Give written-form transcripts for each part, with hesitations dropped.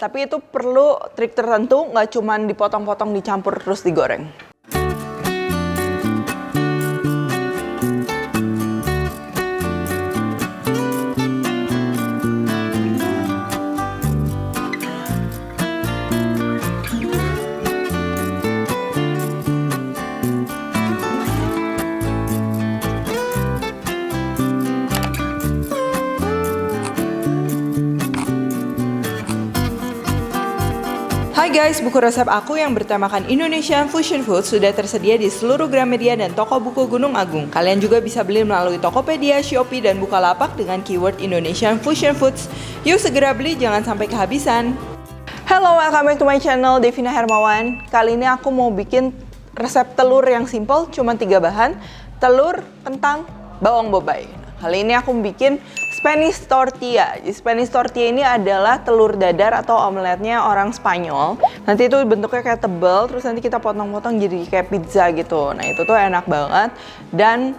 Tapi itu perlu trik tertentu, nggak cuman dipotong-potong, dicampur terus digoreng. Hai guys, buku resep aku yang bertemakan Indonesian Fusion Food sudah tersedia di seluruh Gramedia dan toko buku Gunung Agung. Kalian juga bisa beli melalui Tokopedia, Shopee, dan Bukalapak dengan keyword Indonesian Fusion Foods. Yuk segera beli, jangan sampai kehabisan. Hello, welcome back to my channel, Devina Hermawan. Kali ini aku mau bikin resep telur yang simple, cuma 3 bahan. Telur, kentang, bawang bombay. Kali ini aku bikin Spanish tortilla. Spanish tortilla ini adalah telur dadar atau omeletnya orang Spanyol. Nanti itu bentuknya kayak tebal, terus nanti kita potong-potong jadi kayak pizza gitu. Nah itu tuh enak banget dan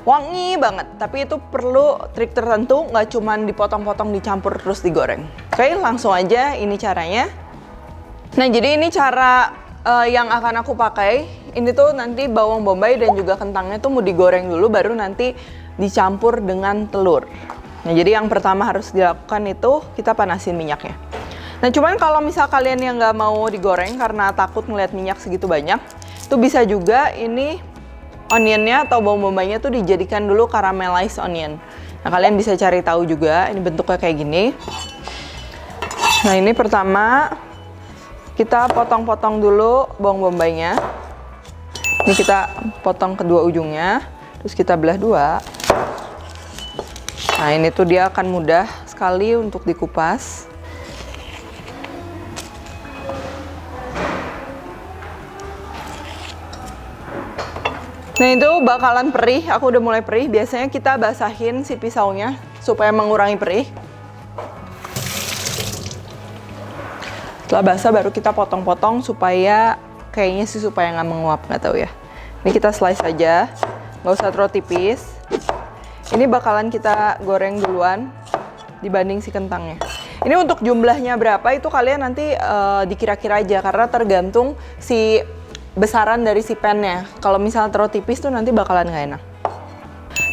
wangi banget. Tapi itu perlu trik tertentu, nggak cuman dipotong-potong, dicampur terus digoreng. Oke, langsung aja ini caranya. Nah jadi ini cara yang akan aku pakai. Ini tuh nanti bawang bombay dan juga kentangnya tuh mau digoreng dulu, baru nanti dicampur dengan telur. Nah, jadi yang pertama harus dilakukan itu kita panasin minyaknya. Nah, cuman kalau misal kalian yang nggak mau digoreng karena takut ngeliat minyak segitu banyak, itu bisa juga ini onionnya atau bawang bombaynya tuh dijadikan dulu caramelized onion. Nah, kalian bisa cari tahu juga, ini bentuknya kayak gini. Nah, ini pertama kita potong-potong dulu bawang bombaynya. Ini kita potong kedua ujungnya, terus kita belah dua. Nah ini tuh dia akan mudah sekali untuk dikupas. Nah itu bakalan perih, aku udah mulai perih. Biasanya kita basahin si pisaunya supaya mengurangi perih. Setelah basah baru kita potong-potong supaya kayaknya sih supaya nggak menguap, nggak tahu ya. Ini kita slice aja, nggak usah terlalu tipis. Ini bakalan kita goreng duluan dibanding si kentangnya. Ini untuk jumlahnya berapa itu kalian nanti dikira-kira aja karena tergantung si besaran dari si pannya. Kalau misalnya terlalu tipis tuh nanti bakalan nggak enak.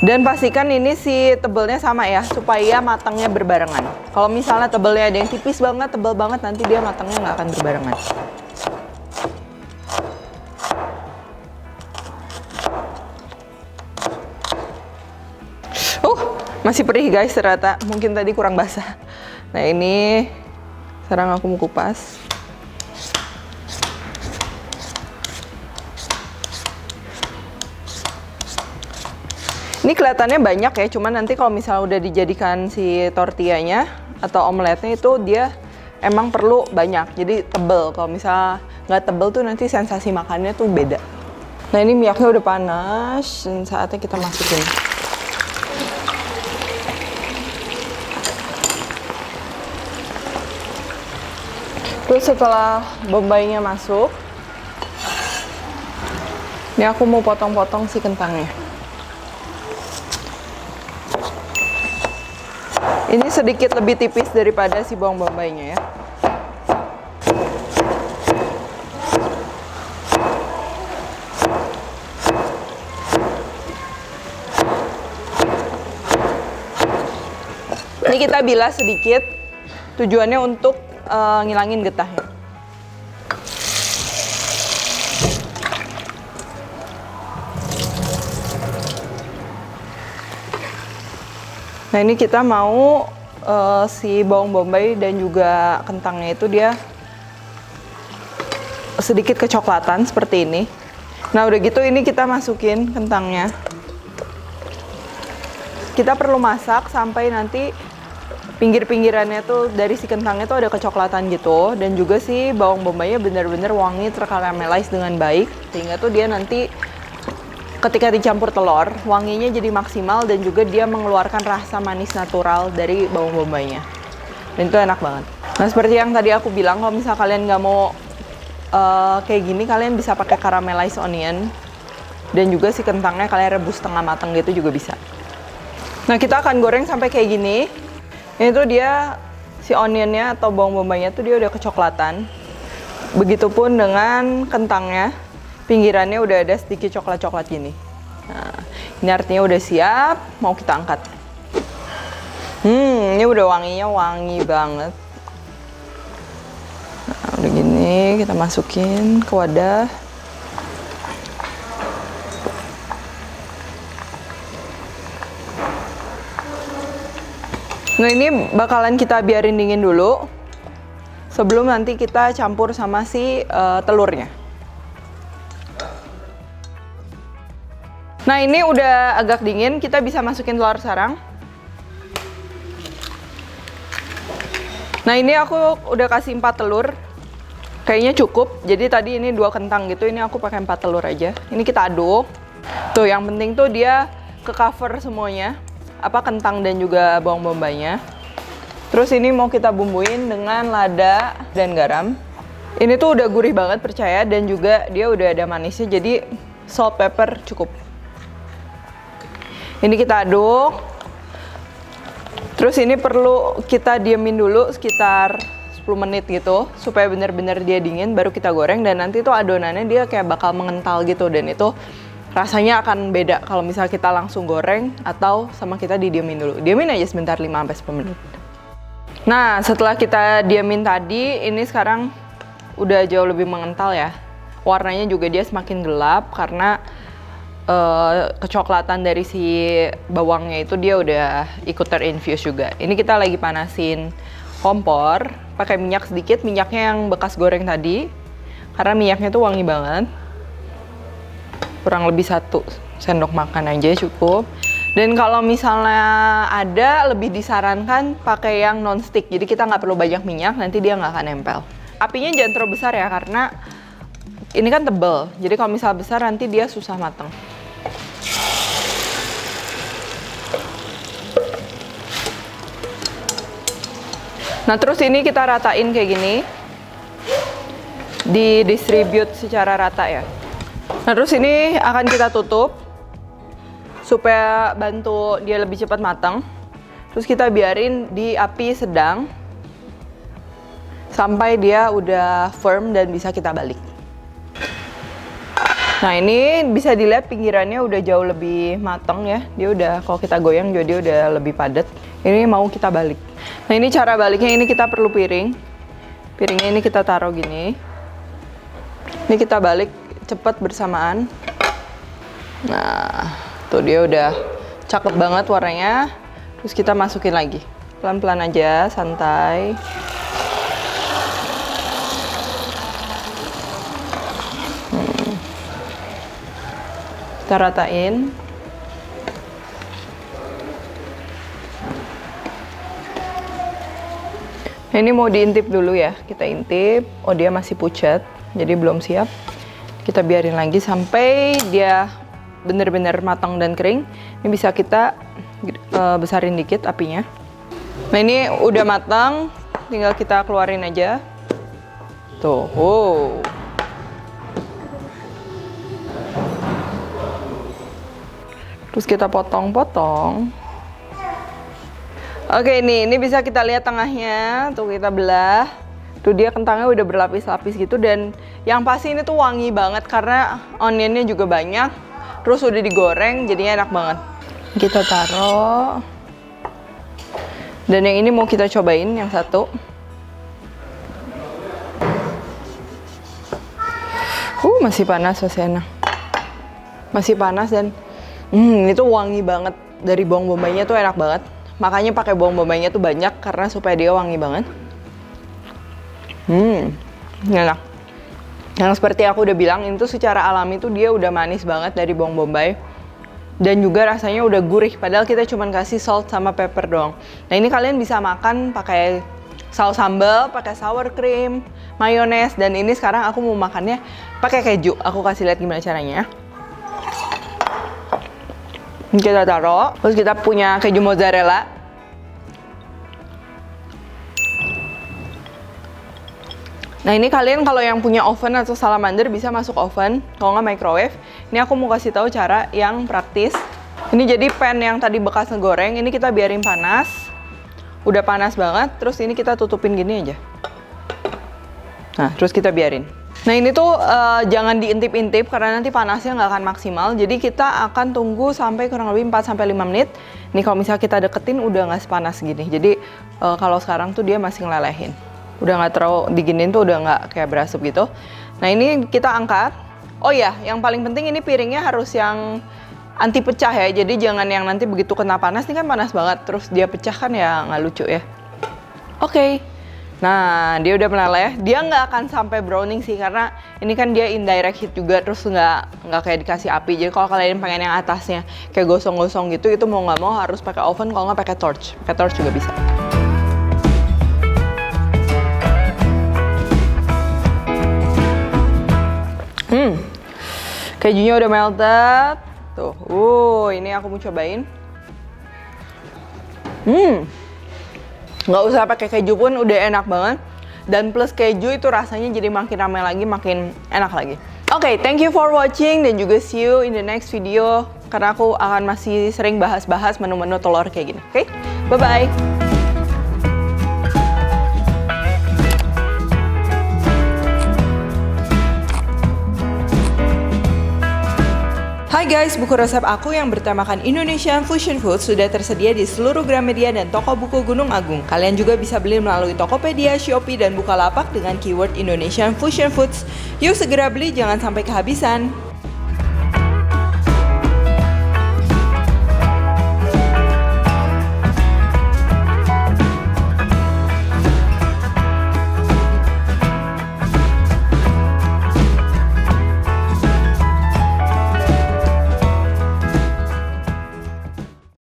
Dan pastikan ini si tebelnya sama ya supaya matangnya berbarengan. Kalau misalnya tebelnya ada yang tipis banget, tebel banget, nanti dia matangnya nggak akan berbarengan. Masih perih guys ternyata, mungkin tadi kurang basah. Nah ini sekarang aku mau kupas. Ini kelihatannya banyak ya, cuman nanti kalau misalnya udah dijadikan si tortillanya atau omeletnya itu dia emang perlu banyak, jadi tebel. Kalau misalnya nggak tebel tuh nanti sensasi makannya tuh beda. Nah ini minyaknya udah panas dan saatnya kita masukin. Terus setelah bombaynya masuk, ini aku mau potong-potong si kentangnya. Ini sedikit lebih tipis daripada si bawang bombaynya ya. Ini kita bilas sedikit, tujuannya untuk ngilangin getahnya. Nah ini kita mau si bawang bombay dan juga kentangnya itu dia sedikit kecoklatan seperti ini. Nah udah gitu ini kita masukin kentangnya. Kita perlu masak sampai nanti pinggir-pinggirannya tuh dari si kentangnya tuh ada kecoklatan gitu, dan juga si bawang bombaynya benar-benar wangi, terkaramelize dengan baik, sehingga tuh dia nanti ketika dicampur telur wanginya jadi maksimal dan juga dia mengeluarkan rasa manis natural dari bawang bombaynya, dan itu enak banget. Nah seperti yang tadi aku bilang, kalau misal kalian nggak mau kayak gini, kalian bisa pakai caramelized onion, dan juga si kentangnya kalian rebus setengah matang gitu juga bisa. Nah kita akan goreng sampai kayak gini. Ini tuh dia si onionnya atau bawang bombaynya tuh dia udah kecoklatan. Begitupun dengan kentangnya, pinggirannya udah ada sedikit coklat-coklat gini. Nah, ini artinya udah siap, mau kita angkat. Ini udah wanginya wangi banget. Nah, udah gini, kita masukin ke wadah. Nah, ini bakalan kita biarin dingin dulu sebelum nanti kita campur sama si telurnya. Nah, ini udah agak dingin, kita bisa masukin telur sarang. Nah, ini aku udah kasih 4 telur. Kayaknya cukup. Jadi tadi ini 2 kentang gitu, ini aku pakai 4 telur aja. Ini kita aduk. Tuh, yang penting tuh dia ke cover semuanya. Apa kentang dan juga bawang bombaynya. Terus ini mau kita bumbuin dengan lada dan garam. Ini tuh udah gurih banget percaya, dan juga dia udah ada manisnya, jadi salt pepper cukup. Ini kita aduk. Terus ini perlu kita diemin dulu sekitar 10 menit gitu supaya benar-benar dia dingin, baru kita goreng. Dan nanti tuh adonannya dia kayak bakal mengental gitu, dan itu rasanya akan beda kalau misalnya kita langsung goreng atau sama kita didiemin dulu. Diemin aja sebentar 5-10 menit. Nah, setelah kita diemin tadi, ini sekarang udah jauh lebih mengental ya. Warnanya juga dia semakin gelap karena kecoklatan dari si bawangnya itu dia udah ikut terinfuse juga. Ini kita lagi panasin kompor, pakai minyak sedikit, minyaknya yang bekas goreng tadi. Karena minyaknya tuh wangi banget. Kurang lebih 1 sendok makan aja cukup. Dan kalau misalnya ada, lebih disarankan pakai yang non-stick. Jadi kita nggak perlu banyak minyak, nanti dia nggak akan nempel. Apinya jangan terlalu besar ya, karena ini kan tebel. Jadi kalau misalnya besar nanti dia susah matang. Nah, terus ini kita ratain kayak gini. Didistribute secara rata ya. Nah, terus ini akan kita tutup supaya bantu dia lebih cepat matang. Terus kita biarin di api sedang sampai dia udah firm dan bisa kita balik. Nah, ini bisa dilihat pinggirannya udah jauh lebih matang ya. Dia udah, kalau kita goyang juga dia udah lebih padat. Ini mau kita balik. Nah, ini cara baliknya, ini kita perlu piring. Piringnya ini kita taruh gini. Ini kita balik cepat bersamaan. Nah, tuh dia udah cakep banget warnanya. Terus kita masukin lagi. Pelan-pelan aja, santai. Kita ratain. Nah, ini mau diintip dulu ya. Kita intip. Oh, dia masih pucat, jadi belum siap. Kita biarin lagi sampai dia benar-benar matang dan kering. Ini bisa kita besarin dikit apinya. Nah, ini udah matang, tinggal kita keluarin aja. Tuh, wow. Terus kita potong-potong. Oke, ini bisa kita lihat tengahnya. Tuh, kita belah. Tuh, dia kentangnya udah berlapis-lapis gitu. Dan yang pasti ini tuh wangi banget karena onionnya juga banyak. Terus udah digoreng, jadinya enak banget. Kita taruh. Dan yang ini mau kita cobain, yang satu. Masih panas, masih enak. Masih panas dan ini tuh wangi banget. Dari bawang bombaynya tuh enak banget. Makanya pakai bawang bombaynya tuh banyak karena supaya dia wangi banget. Enak. Yang seperti aku udah bilang, itu secara alami tuh dia udah manis banget dari bawang bombay. Dan juga rasanya udah gurih, padahal kita cuma kasih salt sama pepper doang. Nah, ini kalian bisa makan pakai saus sambal, pakai sour cream, mayones, dan ini sekarang aku mau makannya pakai keju. Aku kasih lihat gimana caranya. Kita taruh, terus kita punya keju mozzarella. Nah, ini kalian kalau yang punya oven atau salamander bisa masuk oven, kalau nggak microwave. Ini aku mau kasih tahu cara yang praktis. Ini jadi pan yang tadi bekas ngegoreng, ini kita biarin panas. udah panas banget. Terus ini kita tutupin gini aja. Nah, terus kita biarin. Nah, ini tuh jangan diintip-intip karena nanti panasnya nggak akan maksimal. Jadi kita akan tunggu sampai kurang lebih 4-5 menit. Nih kalau misalnya kita deketin udah nggak sepanas gini. Jadi kalau sekarang tuh dia masih ngelelehin. Udah nggak terlalu diginin tuh udah nggak kayak berasap gitu. Nah, ini kita angkat. Oh ya, yang paling penting ini piringnya harus yang anti pecah ya. Jadi jangan yang nanti begitu kena panas. Ini kan panas banget. Terus dia pecah kan ya nggak lucu ya. Oke. Nah, dia udah meleleh. Dia nggak akan sampai browning sih karena ini kan dia indirect heat juga, terus nggak kayak dikasih api. Jadi kalau kalian pengen yang atasnya kayak gosong-gosong gitu, itu mau nggak mau harus pakai oven, kalau nggak pakai torch. Pakai torch juga bisa. Kejunya udah melted. Tuh, ini aku mau cobain. Nggak usah pakai keju pun udah enak banget. Dan plus keju itu rasanya jadi makin ramai lagi, makin enak lagi. Oke, thank you for watching dan juga see you in the next video. Karena aku akan masih sering bahas-bahas menu-menu telur kayak gini. Oke, bye-bye. Hai guys, buku resep aku yang bertemakan Indonesian Fusion Food sudah tersedia di seluruh Gramedia dan toko buku Gunung Agung. Kalian juga bisa beli melalui Tokopedia, Shopee, dan Bukalapak dengan keyword Indonesian Fusion Foods. Yuk segera beli, jangan sampai kehabisan.